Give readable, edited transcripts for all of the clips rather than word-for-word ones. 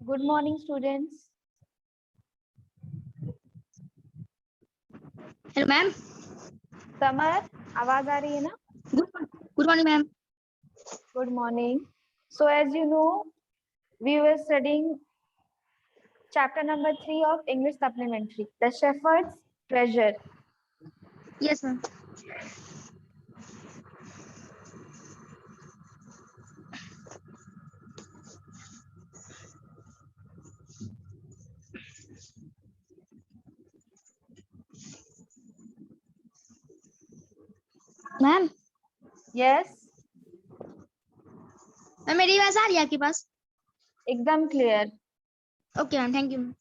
Good morning students. Hello ma'am. समर, आवाज आ रही है ना? Good morning ma'am. Good morning. So as you know, we were studying chapter number 3 of English Supplementary, The Shepherd's Treasure. Yes ma'am. Ma'am Yes, ma'am मेरी आवाज आ रही है आपके पास? एकदम clear. Okay ma'am, thank you.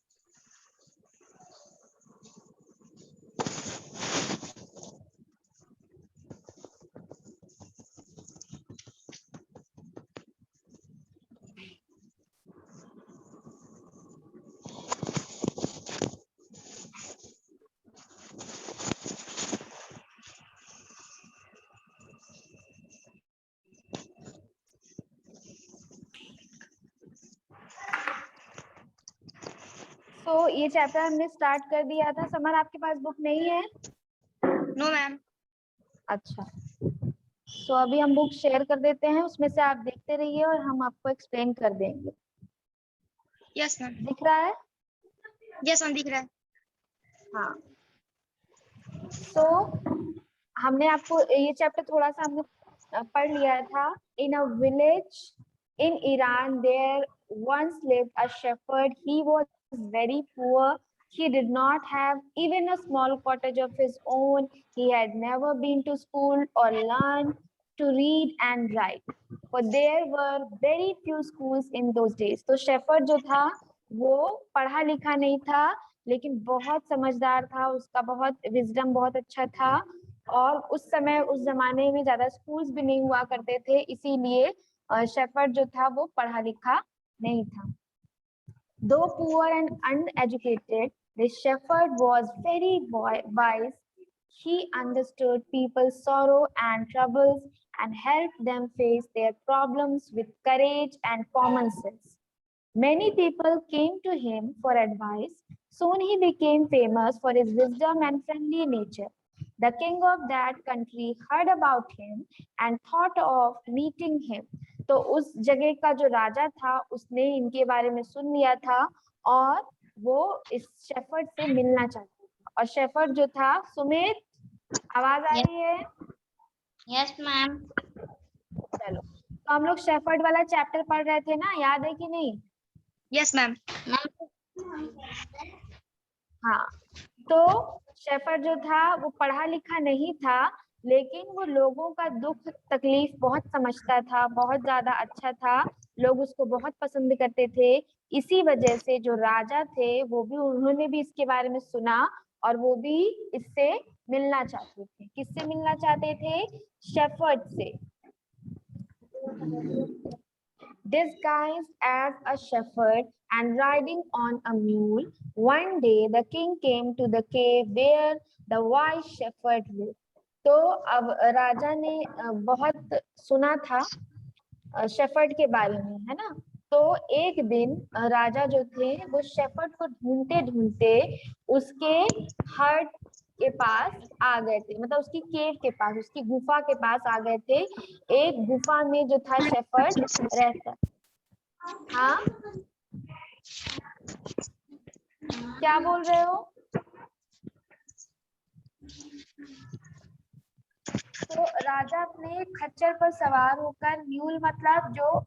So ये chapter हमने स्टार्ट कर दिया था। समर, आपके पास बुक नहीं है? No ma'am. अच्छा, सो अभी हम बुक शेयर कर देते हैं, उसमें से आप देखते रहिए और हम आपको एक्सप्लेन कर देंगे। Yes ma'am. दिख रहा है? यस मैम, दिख रहा है। हाँ। सो हमने आपको ये चैप्टर थोड़ा सा हमने पढ़ लिया था। In a village in Iran, there once lived a shepherd. He was very poor. He did not have even a small cottage of his own. He had never been to school or learned to read and write. For there were very few schools in those days. तो shepherd जो था वो पढ़ा लिखा नहीं था, लेकिन बहुत समझदार था। उसका बहुत विजडम बहुत अच्छा था। और उस समय उस जमाने में ज्यादा स्कूल्स भी नहीं हुआ करते थे, इसीलिए शेफर्ड जो था वो पढ़ा लिखा नहीं था। Though poor and uneducated, the shepherd was very wise. He understood people's sorrow and troubles and helped them face their problems with courage and common sense. Many people came to him for advice. Soon he became famous for his wisdom and friendly nature. The king of that country heard about him and thought of meeting him. तो उस जगह का जो राजा था उसने इनके बारे में सुन लिया था और वो इस शेफर्ड से मिलना चाहता था। और शेफर्ड जो था, सुमित आवाज आ रही है? Yes ma'am. चलो, तो हम लोग शेफर्ड वाला चैप्टर पढ़ रहे थे ना, याद है कि नहीं? Yes ma'am. हाँ, तो शेफर्ड जो था वो पढ़ा लिखा नहीं था, लेकिन वो लोगों का दुख तकलीफ बहुत समझता था, बहुत ज्यादा अच्छा था। लोग उसको बहुत पसंद करते थे। इसी वजह से जो राजा थे वो भी, उन्होंने भी इसके बारे में सुना और वो भी इससे मिलना चाहते थे। किससे मिलना चाहते थे? शेफर्ड से। Disguised as a shepherd and riding on a mule, one day the king came to the cave where the wise shepherd lived. तो अब राजा ने बहुत सुना था शेफर्ड के बारे में, है ना? तो एक दिन राजा जो थे वो शेफर्ड को ढूंढते ढूंढते उसके हर्ट के पास आ गए थे, मतलब उसकी केव के पास, उसकी गुफा के पास आ गए थे। एक गुफा में जो था शेफर्ड रहता। हाँ, क्या बोल रहे हो? तो राजा अपने खच्चर पर सवार होकर, म्यूल मतलब जो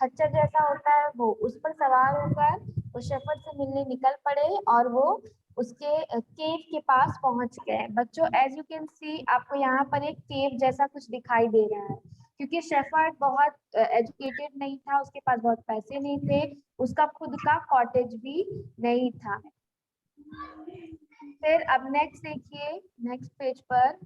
खच्चर जैसा होता है वो, उस पर सवार होकर वो शेफर्ड से मिलने निकल पड़े और वो उसके केव के पास पहुंच गए। बच्चों, एज यू कैन सी, आपको यहाँ पर एक केव जैसा कुछ दिखाई दे रहा है, क्योंकि शेफर्ड बहुत एजुकेटेड नहीं था, उसके पास बहुत पैसे नहीं थे, उसका खुद का कॉटेज भी नहीं था। फिर अब नेक्स्ट देखिए, नेक्स्ट पेज पर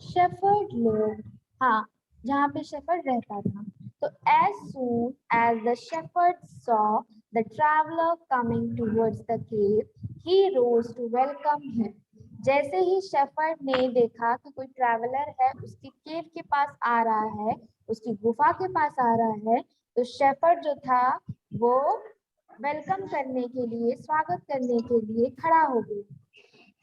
शेफर्ड लोग, हाँ, जहाँ पे शेफर्ड रहता था। तो as soon as the shepherd saw the traveler coming towards the cave, he rose to welcome him. जैसे ही शेफर्ड ने देखा कि कोई ट्रैवलर है, उसकी केव के पास आ रहा है, उसकी गुफा के पास आ रहा है, तो शेफर्ड जो था वो वेलकम करने के लिए, स्वागत करने के लिए खड़ा हो गया।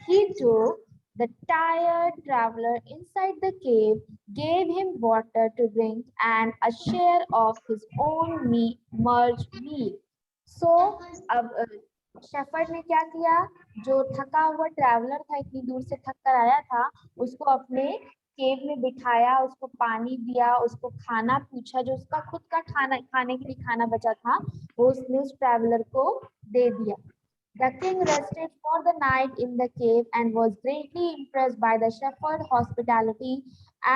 He took the tired traveler inside the cave, gave him water to drink and a share of his own merged meal. So अब शेफर्ड ने क्या किया, जो थका हुआ ट्रैवलर था, इतनी दूर से थक कर आया था, उसको अपने केव में बिठाया, उसको पानी दिया, उसको खाना पूछा, जो उसका खुद का खाना खाने के लिए खाना बचा था वो उसने उस ट्रैवलर को दे दिया। The king rested for the night in the cave and was greatly impressed by the shepherd's hospitality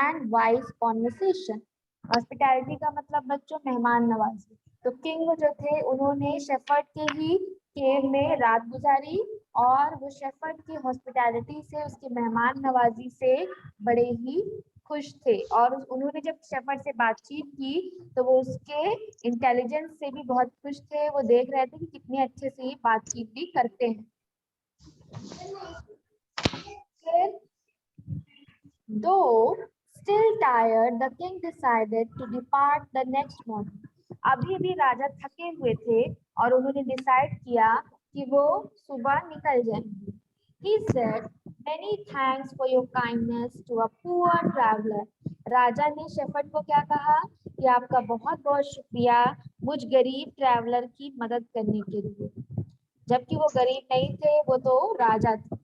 and wise conversation. Hospitality का मतलब बच्चों मेहमान नवाजी। तो किंग जो थे उन्होंने शेफर्ड के ही केव में रात गुजारी और वो शेफर्ड की हॉस्पिटैलिटी से, उसकी मेहमान नवाजी से बड़े ही खुश थे। और उन्होंने जब शेफर्ड से बातचीत की तो वो उसके इंटेलिजेंस से भी बहुत खुश थे। वो देख रहे थे कि कितने अच्छे से बातचीत भी करते हैं। फिर though still tired, the king decided to depart the next morning. अभी भी राजा थके हुए थे और उन्होंने डिसाइड किया कि वो सुबह निकल जाएंगे। He said, "Many thanks for your kindness to a poor traveler." राजा ने शेफर्ड को क्या कहा कि आपका बहुत बहुत शुक्रिया मुझ गरीब ट्रैवलर की मदद करने के लिए, जबकि वो गरीब नहीं थे, वो तो राजा थे।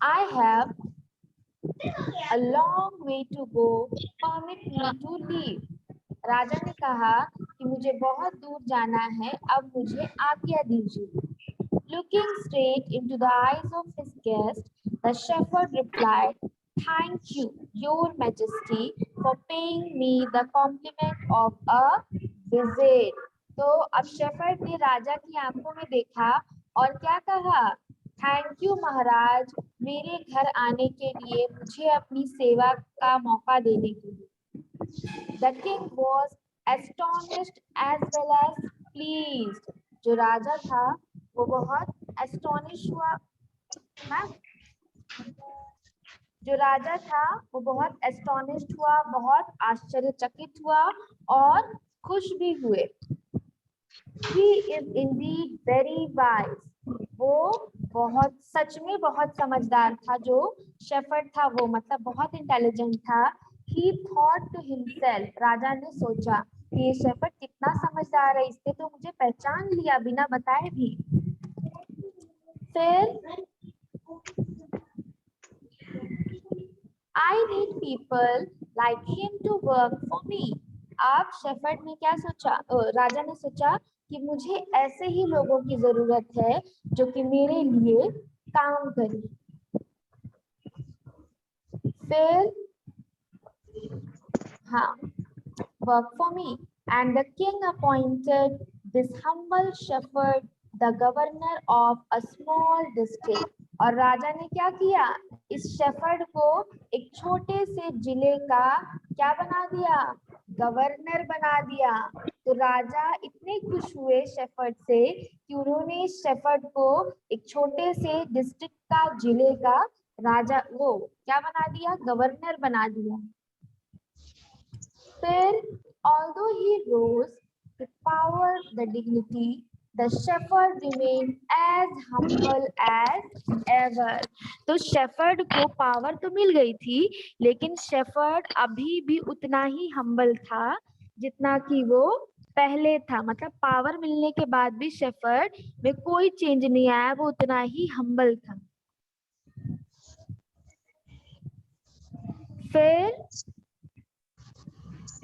I have a long way to go, permit me to leave. राजा ने कहा कि मुझे बहुत दूर जाना है, अब मुझे आज्ञा दीजिए। Looking straight into the eyes of his guest, the shepherd replied, "Thank you, Your Majesty, for paying me the compliment of a visit." तो अब शेफर्ड ने राजा की आंखों में देखा और क्या कहा, थैंक यू महाराज, मेरे घर आने के लिए, मुझे अपनी सेवा का मौका देने के लिए। The king was astonished as well as pleased. जो राजा था वो बहुत एस्टोनिश हुआ, जो राजा था वो बहुत एस्टोनिश्ड हुआ, बहुत आश्चर्यचकित हुआ और खुश भी हुए। He is indeed very wise. वो बहुत सच में बहुत समझदार था। जो शेफर्ड था वो मतलब बहुत इंटेलिजेंट था। He thought to himself, राजा ने सोचा कि ये शेफर्ड कितना समझदार है, इसने तो मुझे पहचान लिया बिना बताए भी। फिर I need people like him to work for me. अब शेफर्ड ने क्या सोचा, राजा ने सोचा कि मुझे ऐसे ही लोगों की जरूरत है जो कि मेरे लिए काम करें। फिर हाँ, work for me, and the king appointed this humble shepherd the governor of a small district. और राजा ने क्या किया, इस शेफर्ड को एक छोटे से जिले का क्या बना दिया, गवर्नर बना दिया। तो राजा इतने खुश हुए शेफर्ड से कि उन्होंने इस शेफर्ड को एक छोटे से डिस्ट्रिक्ट का, जिले का राजा, वो क्या बना दिया, गवर्नर बना दिया। फिर although he rose to power, the dignity, the shepherd remained as humble as ever. तो शेफर्ड को पावर तो मिल गई थी, लेकिन शेफर्ड अभी भी उतना ही हम्बल था जितना कि वो पहले था। मतलब पावर मिलने के बाद भी शेफर्ड में कोई चेंज नहीं आया, वो उतना ही हम्बल था। फिर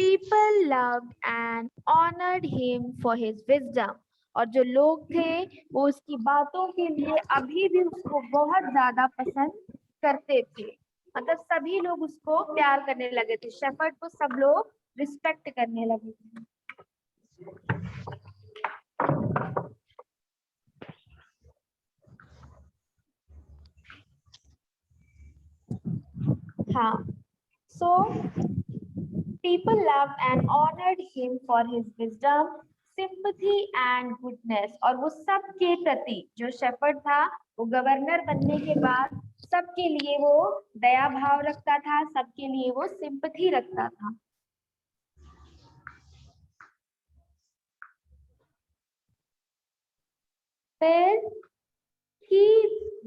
people loved and honored him for his wisdom. और जो लोग थे वो उसकी बातों के लिए अभी भी उसको बहुत ज्यादा पसंद करते थे। मतलब सभी लोग उसको प्यार करने लगे थे, शेफर्ड को सब लोग रिस्पेक्ट करने लगे थे। हाँ, so people loved and honored him for his wisdom, sympathy and goodness. और वो सबके प्रति, जो शेफर्ड था वो गवर्नर बनने के बाद सबके लिए वो दया भाव रखता था, सबके लिए वो सिंपैथी रखता था। फिर he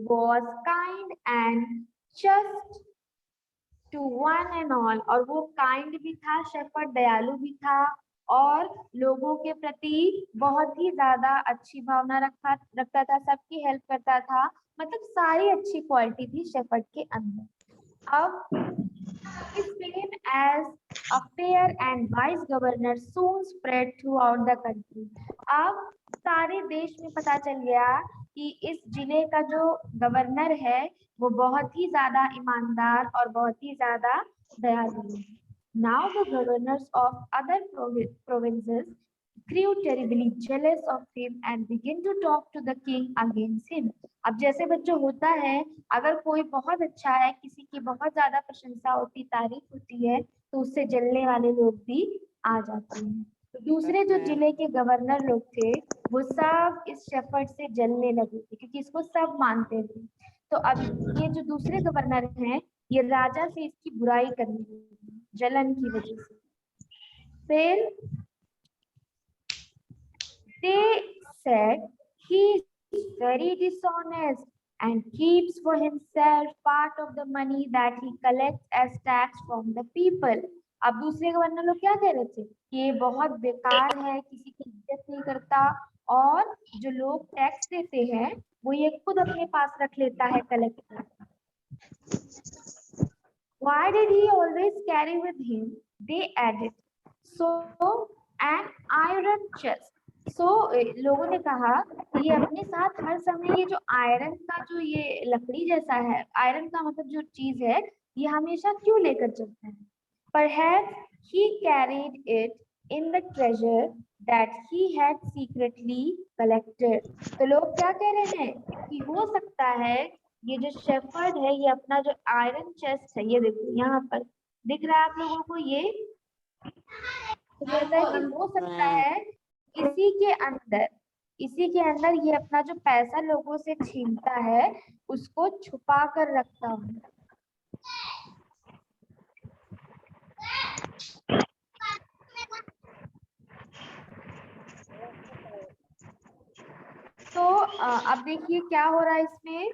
was kind and just to one and all, और वो काइंड भी था, शेफर्ड दयालु भी था और लोगों के प्रति बहुत ही ज्यादा अच्छी भावना रखता था, सबकी हेल्प करता था, मतलब सारी अच्छी क्वालिटी थी शेफर्ड के अंदर। अब his fame as a fair and wise governor soon spread throughout the country। अब सारे देश में पता चल गया कि इस जिले का जो गवर्नर है वो बहुत ही ज्यादा ईमानदार और बहुत ही ज्यादा दयालु है। Now the governors of other provinces grew terribly jealous of him and began to talk to the king against him। अब जैसे बच्चों होता है, अगर कोई बहुत अच्छा है, किसी की बहुत ज्यादा प्रशंसा होती, तारीफ होती है, तो उससे जलने वाले लोग भी आ जाते हैं। तो दूसरे जो जिले के गवर्नर लोग थे वो सब इस शेफर्ड से जलने लगे थे क्योंकि इसको सब मानते थे। तो अब ये जो दूसरे गवर्नर हैं ये राजा से इसकी बुराई करने लगे जलन की वजह से। फिर they said he is very dishonest and keeps for himself part of the money that he collects as tax from the people। अब दूसरे गवर्नर लोग क्या कह रहे थे कि ये बहुत बेकार है, किसी की इज्जत नहीं करता और जो लोग टैक्स देते हैं वो ये खुद अपने पास रख लेता है कलेक्ट करके। Why did he always carry with him? They added, so an iron chest। लोगों ने कहा कि ये अपने साथ हर समय ये जो आयरन का जो ये लकड़ी जैसा है, आयरन का मतलब जो चीज है, ये हमेशा क्यों लेकर चलता है? Perhaps he carried it in the treasure that he had secretly collected। तो लोग क्या कह रहे हैं कि हो सकता है ये जो शेफर्ड है ये अपना जो आयरन चेस्ट है, ये देखो यहाँ पर दिख रहा है आप लोगों को, ये तो कहता है कि हो सकता है इसी के अंदर ये अपना जो पैसा लोगों से छीनता है उसको छुपा कर रखता हूँ। तो अब देखिए क्या हो रहा है इसमें।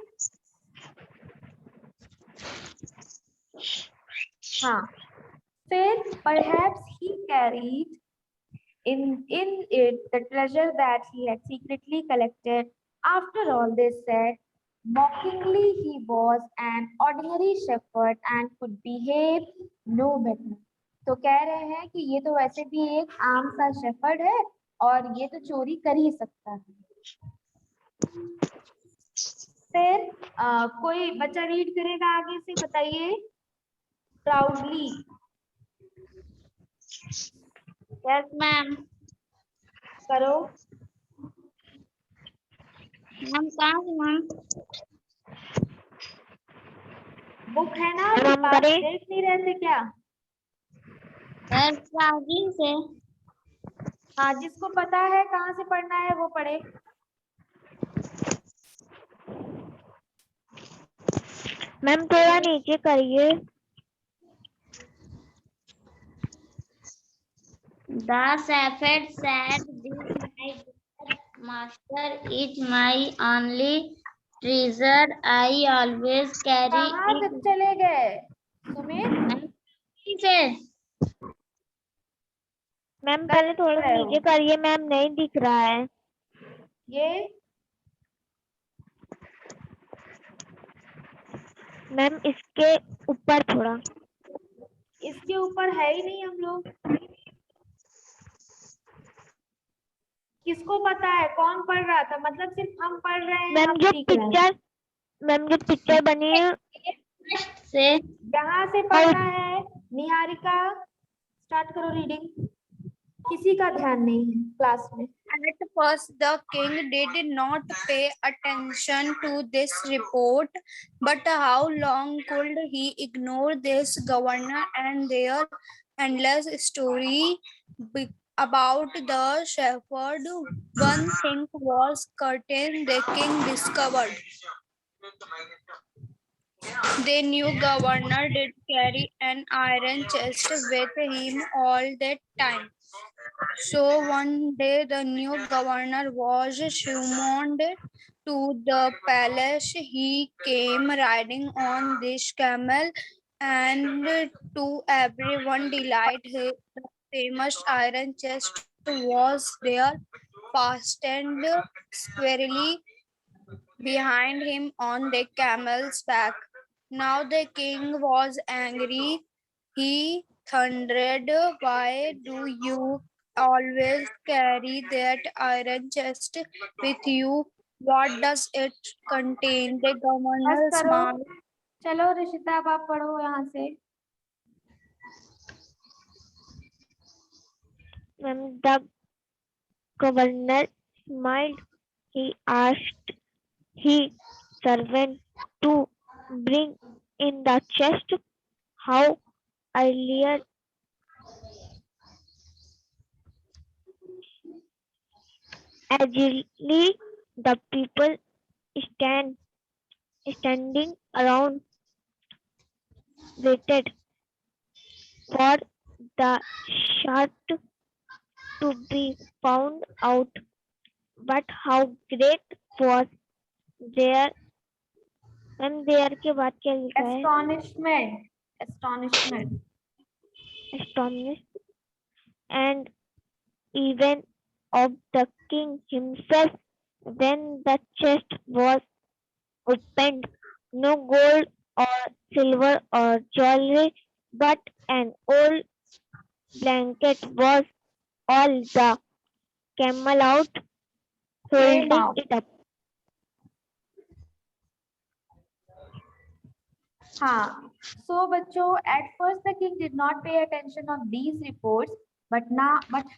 हाँ, फिर perhaps he carried in it the treasure that he had secretly collected। After all, they said mockingly he was an ordinary shepherd and could behave no better। तो कह रहे हैं कि ये तो वैसे भी एक आम सा शेफर्ड है और ये तो चोरी कर ही सकता है। फिर कोई बच्चा रीड करेगा आगे से, बताइए। प्राउडली। Yes, ma'am. करो। मैम कहाँ से मैम? बुक है ना आपके पास, देख नहीं रहे थे क्या? आगे से। हाँ, जिसको पता है कहाँ से पढ़ना है वो पढ़े। मैम थोड़ा नीचे करिए। The shepherd said, "This my dear master is my only treasure. I always carry कहाँ से it." चले गए सुमित? से मैम पहले थोड़ा नीचे करिए, मैम नहीं दिख रहा है। ये मैम इसके ऊपर थोड़ा। इसके ऊपर है ही नहीं हम लोग। किसको पता है कौन पढ़ रहा था? मतलब सिर्फ हम पढ़ रहे हैं। मैम जो पिक्चर बनी है से यहाँ से पढ़ना है। निहारिका स्टार्ट करो रीडिंग। किसी का ध्यान नहीं है क्लास में। At first, the king did not pay attention to this report, but how long could he ignore this governor and their endless story about the shepherd? One thing was certain: the king discovered the new governor did carry an iron chest with him all that time. So one day the new governor was summoned to the palace. He came riding on this camel, and to everyone delight, the famous iron chest was there, fastened squarely behind him on the camel's back. Now the king was angry. He thundered, "Why do you always carry that iron chest with you? What does it contain?" The बस governor करो, smiled. चलो ऋषिता अब आप पढ़ो यहाँ से। The governor smiled. He asked his servant to bring in the chest. How earlier agilely the people standing around waited for the shot to be found out. But how great was their their के बाद क्या लिखा है? Astonishment. Astonished and even of the king himself when the chest was opened. No gold or silver or jewelry, but an old blanket was all. The camel out Came holding out. it up. हाँ, so बच्चों, at first the king did not pay attention on these reports, but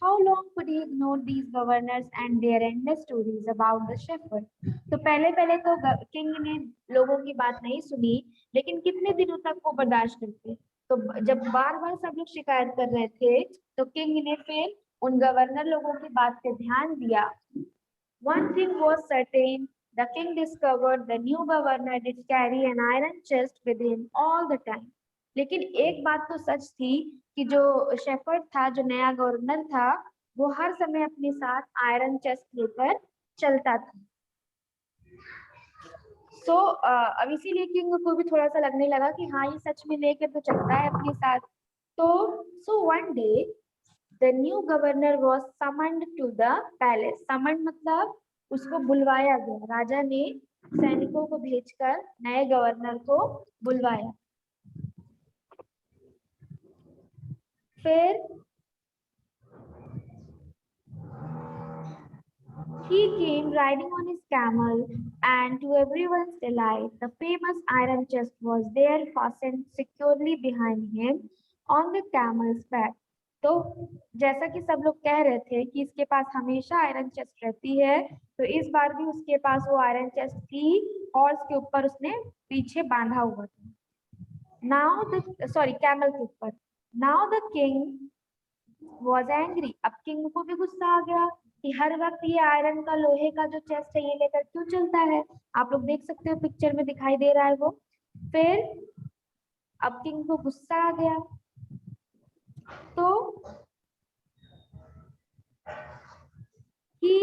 how long could he ignore these governors and their endless stories about the shepherd? तो पहले तो king ने लोगों की बात नहीं सुनी, लेकिन कितने दिनों तक वो बर्दाश्त करते? तो जब बार बार सब लोग शिकायत कर रहे थे, तो किंग ने फिर उन गवर्नर लोगों की बात पे ध्यान दिया. One thing was certain. The king discovered the new governor did carry an iron chest with him all the time. लेकिन एक बात तो सच थी कि जो शेफर्ड था, जो नया गवर्नर था, वो हर समय अपने साथ आयरन चेस्ट लेकर चलता था. सो अब इसीलिए किंग को भी थोड़ा सा लगने लगा कि हाँ, ये सच में लेकर तो चलता है अपने साथ. तो so one day the new governor was summoned to the palace. Summoned मतलब उसको बुलवाया गया. राजा ने सैनिकों को भेजकर नए गवर्नर को बुलवाया. फिर he came riding on his camel, and to everyone's delight, the famous iron chest was there, fastened securely behind him on the camel's back. तो जैसा कि सब लोग कह रहे थे कि इसके पास हमेशा आयरन चेस्ट रहती है, तो इस बार भी उसके पास वो आयरन चेस्ट थी, हॉर्स के ऊपर उसने पीछे बांधा हुआ था. कैमल के ऊपर. Now the king was angry. अब किंग को भी गुस्सा आ गया कि हर वक्त ये आयरन का, लोहे का जो चेस्ट है, ये लेकर क्यों चलता है. आप लोग देख सकते हो, पिक्चर में दिखाई दे रहा है वो. फिर अब किंग को गुस्सा आ गया, तो he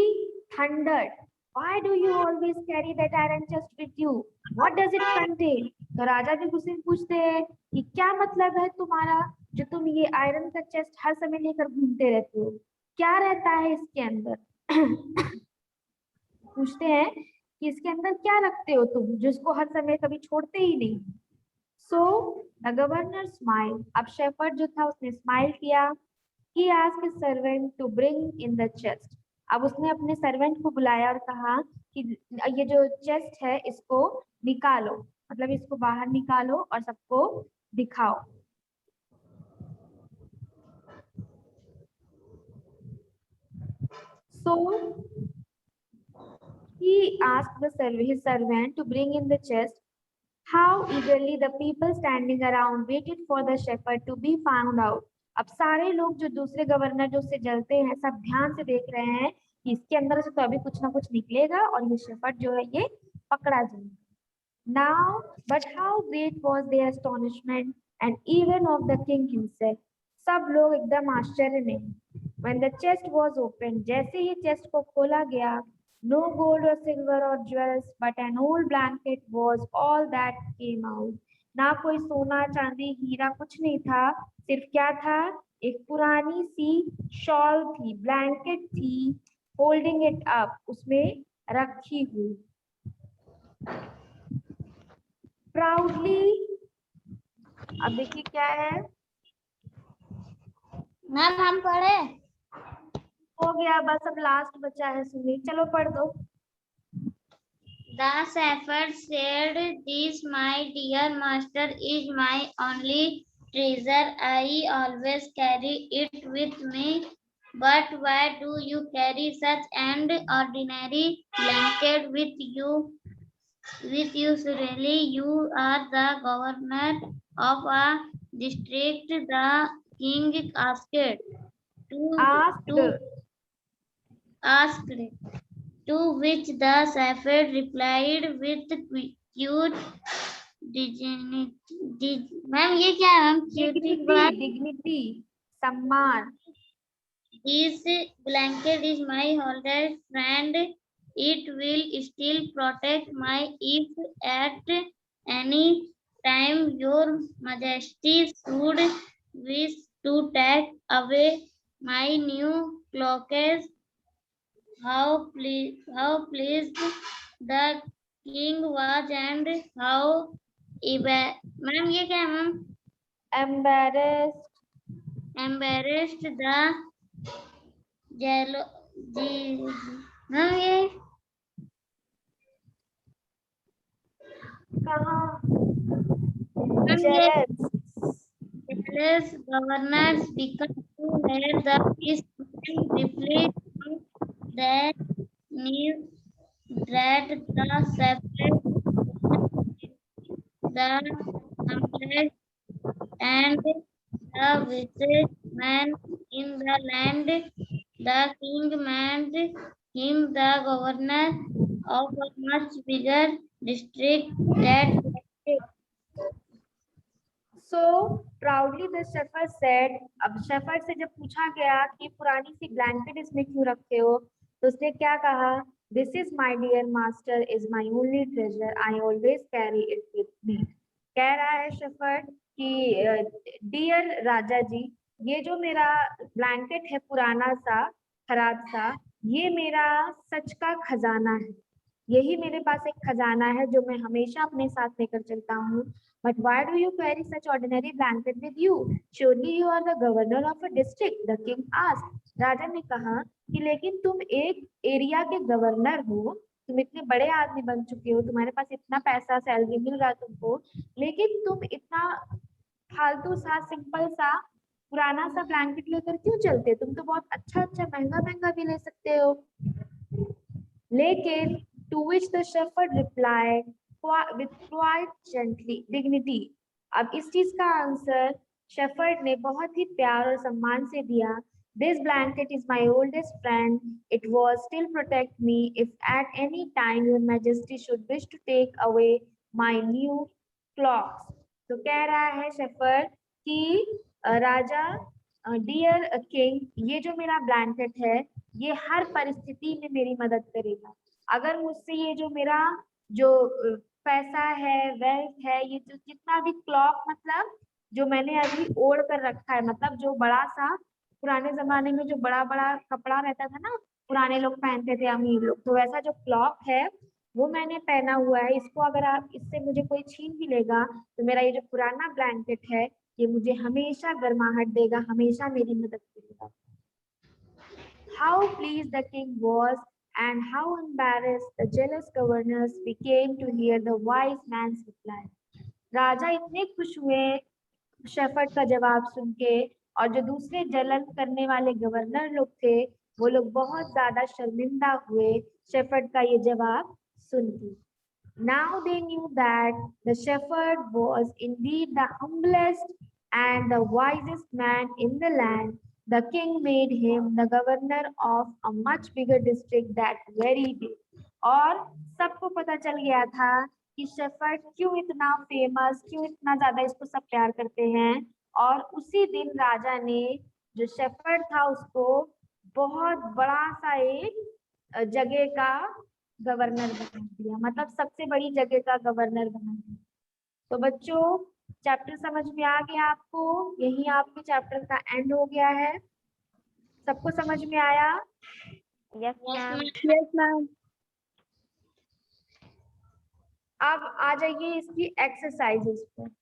thundered, "Why do you always carry that iron chest with you? What does it contain?" तो राजा भी गुस्से में पूछते हैं कि क्या मतलब है तुम्हारा, जो तुम ये आयरन का चेस्ट हर समय लेकर घूमते रहते हो, क्या रहता है इसके अंदर? पूछते हैं कि इसके अंदर क्या रखते हो तुम, जिसको हर समय कभी छोड़ते ही नहीं. So the governor smiled. अब शेफर्ड जो था उसने स्माइल किया. He asked his servant to bring in the chest. अब उसने अपने सर्वेंट को बुलाया और कहा कि ये जो चेस्ट है इसको निकालो, मतलब इसको बाहर निकालो और सबको दिखाओ. So he asked his servant to bring in the chest. How eagerly the people standing around waited for the shepherd to be found out. अब सारे लोग जो दूसरे गवर्नर जो उससे जलते हैं, सब ध्यान से देख रहे हैं कि इसके अंदर से तो अभी कुछ ना कुछ निकलेगा और ये शेफर्ड जो है ये पकड़ा जाएगा. Now, but how great was their astonishment and even of the king himself. सब लोग एकदम आश्चर्य में. When the chest was opened, जैसे ही chest को खोला गया, no gold or silver or jewels, but an old blanket was all that came out. ना कोई सोना चांदी हीरा कुछ नहीं था, सिर्फ क्या था, एक पुरानी सी शॉल थी, ब्लैंकेट थी, होल्डिंग इट अप, उसमें रखी हुई। प्राउडली, अब देखिए क्या है, मैम हम पढ़े। हो गया बस, अब लास्ट बचा है सुनील, चलो पढ़ दो। The shepherd said, "This, my dear master, is my only treasure. I always carry it with me. But why do you carry such an ordinary blanket with you? Really, you are the governor of a district." The king asked. Asked. To asked. To which the shepherd replied with cute dignity. Ma'am ये क्या है ma'am? Cutie के बाद dignity, सम्मान। this blanket is my oldest friend. It will still protect my if at any time your majesty should wish to take away my new clothes. How pleased the king was and how ma'am ये क्या है ma'am? Embarrassed, Embarrassed the jealous ma'am ये कहाँ, ma'am ये jealous, jealous governors because to hear the peace reflect that news that the separate the humblest and the wisest man in the land. The king made him the governor of a much bigger district that so proudly the shepherd said, अब shepherd से जब पूछा गया कि पुरानी सी blanket इसमें क्यों रखते हो, तो उसने क्या कहा, this is my dear master, is my only treasure, I always carry it with me। कह रहा है shepherd कि डियर राजा जी, ये जो मेरा ब्लैंकेट है पुराना सा खराब सा, ये मेरा सच का खजाना है, यही मेरे पास एक खजाना है जो मैं हमेशा अपने साथ लेकर चलता हूँ। But why do you carry such ordinary blanket with you? Surely you are the governor of a district, the king asked. राजा ने कहा कि लेकिन तुम एक एरिया के गवर्नर हो, तुम इतने बड़े आदमी बन चुके हो, तुम्हारे पास इतना पैसा सैलरी मिल रहा है तुमको, लेकिन तुम इतना फालतू सा सिंपल सा पुराना सा ब्लैंकेट लेकर क्यों चलते? तुम तो बहुत अच्छा अच्छा महंगा महंगा भी ले सकते हो। लेकिन to which the shepherd replied with quite dignity। अब इस चीज का आंसर शेफर्ड ने बहुत ही प्यार और सम्मान से दिया। This blanket is my oldest friend. It will still protect me if at any time your majesty should wish to take away my new clocks। तो कह रहा है शेफर्ड कि राजा, डियर किंग, ये जो मेरा ब्लैंकेट है ये हर परिस्थिति में मेरी मदद करेगा। अगर मुझसे ये जो मेरा जो पैसा है, वेल्थ है, ये जो जितना भी क्लॉक, मतलब जो मैंने अभी ओढ़ कर रखा है, मतलब जो बड़ा सा पुराने जमाने में जो बड़ा बड़ा कपड़ा रहता था ना, पुराने लोग पहनते थे, अमीर लोग, तो वैसा जो क्लॉक है वो मैंने पहना हुआ है। इसको अगर आप इससे मुझे कोई छीन भी लेगा तो मेरा ये जो पुराना ब्लैंकेट है ये मुझे हमेशा गर्माहट देगा, हमेशा मेरी मदद करेगा। How pleased the king was and how embarrassed the jealous governors became to hear the wise man's reply। राजा इतने खुश हुए शेफर्ड का जवाब सुन के, और जो दूसरे जलन करने वाले गवर्नर लोग थे वो लोग बहुत ज्यादा शर्मिंदा हुए शेफर्ड का ये जवाब सुन के। Now they knew that the shepherd was indeed the humblest and the wisest man in the land. The king made him the governor of a much bigger district that very day। और सबको पता चल गया था कि shepherd क्यों इतना famous, क्यों इतना ज्यादा इसको सब प्यार करते हैं। और उसी दिन राजा ने जो शेफर्ड था उसको बहुत बड़ा सा एक जगह का गवर्नर बना दिया, मतलब सबसे बड़ी जगह का गवर्नर बना दिया। तो बच्चों चैप्टर समझ में आ गया आपको, यही आपके चैप्टर का एंड हो गया है। सबको समझ में आया? Yes ma'am. Yes ma'am. अब आ जाइए इसकी एक्सरसाइजेस पर।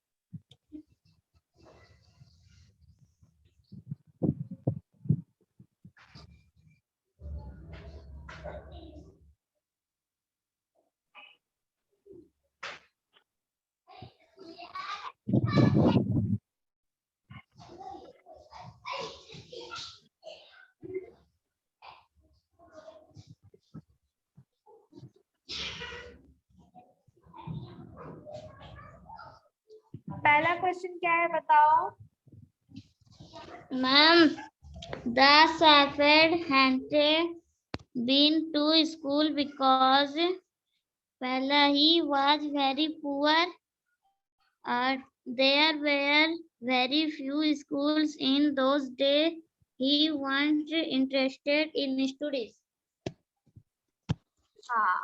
पहला क्वेश्चन क्या है बताओ? Ma'am, the shepherd hadn't been to school because पहला he was very poor. There were very few schools in those days. He wasn't interested in studies. हाँ,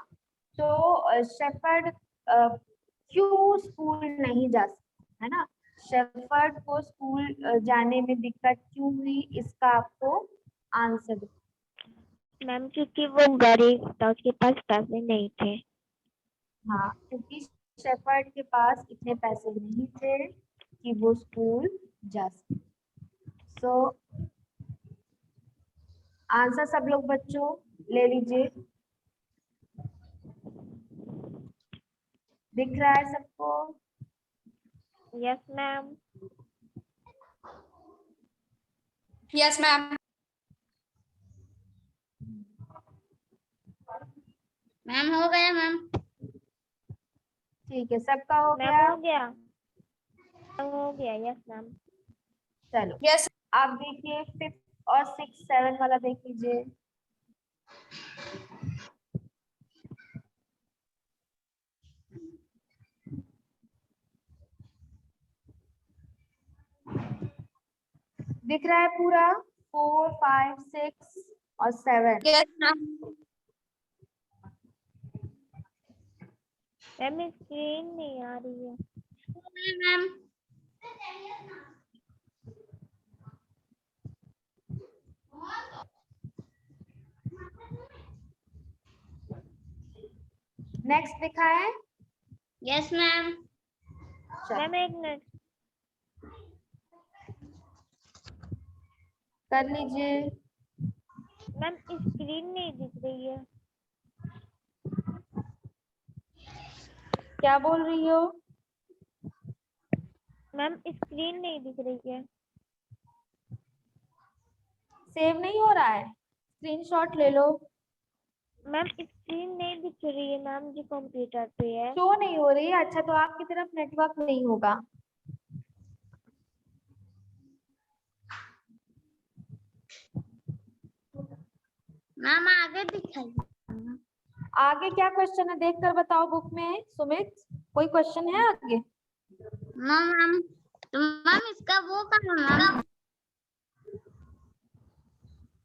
तो शेफर्ड क्यों स्कूल नहीं जा सकता, है ना? शेफर्ड को स्कूल जाने में दिक्कत क्यों हुई, इसका आपको आंसर दो। मैम क्योंकि वो गरीब था, उसके पास पैसे नहीं थे। हाँ, क्योंकि शेफर्ड के पास इतने पैसे नहीं थे कि वो स्कूल जा सके। सो आंसर सब लोग बच्चों ले लीजिए। दिख रहा है सबको? Yes ma'am. Yes ma'am. Ma'am हो गया मैम। ठीक है, सबका हो मैम गया? हो गया, हो गया। Yes ma'am. चलो यस। आप देखिए 5th और 6th 7 वाला देख लीजिए। दिख रहा है पूरा? 4 5 6 और 7। Yes ma'am. मैम स्क्रीन नहीं आ रही है। मैम, नेक्स्ट दिखा है? Yes ma'am. मैम एक मिनट। कर लीजिए। मैम स्क्रीन नहीं दिख रही है। क्या बोल रही हो? मैम स्क्रीन नहीं दिख रही है। सेव नहीं हो रहा है? स्क्रीनशॉट ले लो। मैम स्क्रीन नहीं दिख रही है मैम जी, कंप्यूटर पे है। शो नहीं हो रही है? अच्छा, तो आपकी तरफ नेटवर्क नहीं होगा। मैम आगे दिखाइए। आगे क्या क्वेश्चन है देख कर बताओ बुक में। सुमित, कोई क्वेश्चन है आगे? मैम, तो मैम इसका वो कहाँ मैम?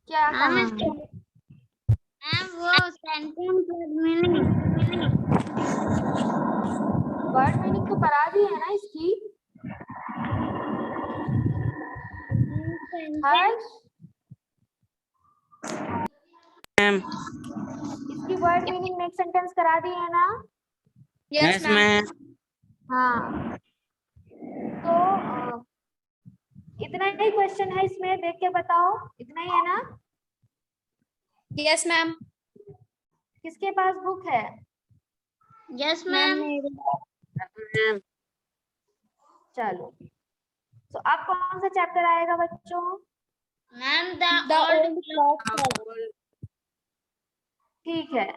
क्या मैम कहा? इसका मैम वो सेंटेंस मीनिंग। वर्ड मीनिंग तो करा दी है ना इसकी। हर्ष, मैम। इसकी वर्ड मीनिंग नेक्स्ट सेंटेंस करा दी है ना? Yes ma'am. हाँ, तो इतना ही क्वेश्चन है इसमें, देख के बताओ। इतना ही है ना? Yes ma'am. किसके पास बुक है? Yes ma'am. चलो, तो अब कौन सा चैप्टर आएगा बच्चों? Ma'am the the old old clock. ठीक है,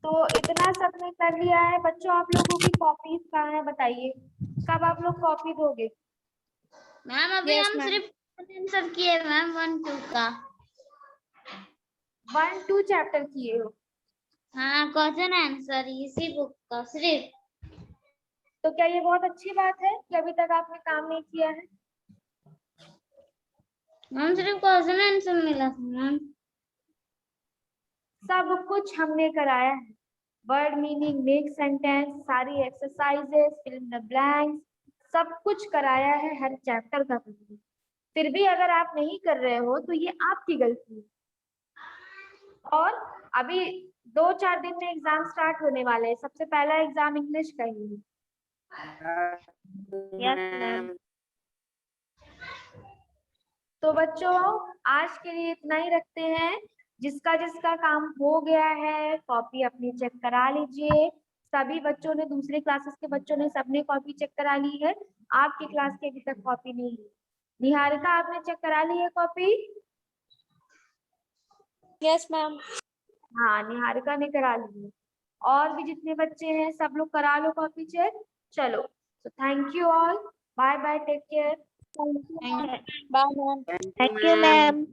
तो इतना सबने कर लिया है बच्चों। आप लोगों की कॉपीज कहाँ है बताइए? कब आप लोग कॉपी दोगे? मैम अभी Yes, हम ma'am. सिर्फ आंसर किए मैम 1 2 का। 1 2 चैप्टर किए हो? हाँ, क्वेश्चन आंसर इसी बुक का सिर्फ। तो क्या ये बहुत अच्छी बात है कि अभी तक आपने काम नहीं किया है? मैम सिर्फ क्वेश्चन आंसर मिला था मैम। सब कुछ हमने कराया है, वर्ड मीनिंग, मेक सेंटेंस, सारी exercises, fill in the blanks, सब कुछ कराया है हर चैप्टर का। फिर भी अगर आप नहीं कर रहे हो तो ये आपकी गलती है। और अभी 2-4 दिन में एग्जाम स्टार्ट होने वाले हैं, सबसे पहला एग्जाम इंग्लिश का ही है। Yes ma'am. तो बच्चों आज के लिए इतना ही रखते हैं। जिसका जिसका काम हो गया है कॉपी अपनी चेक करा लीजिए। सभी बच्चों ने, दूसरे क्लासेस के बच्चों ने सबने कॉपी चेक करा ली है। आपकी क्लास की अभी तक कॉपी नहीं ली। निहारिका आपने चेक करा ली है कॉपी? Yes ma'am. हाँ, निहारिका ने करा ली है। और भी जितने बच्चे हैं सब लोग करा लो कॉपी चेक। चलो, तो thank you all, bye bye, take care. Bye ma'am. Thank you ma'am.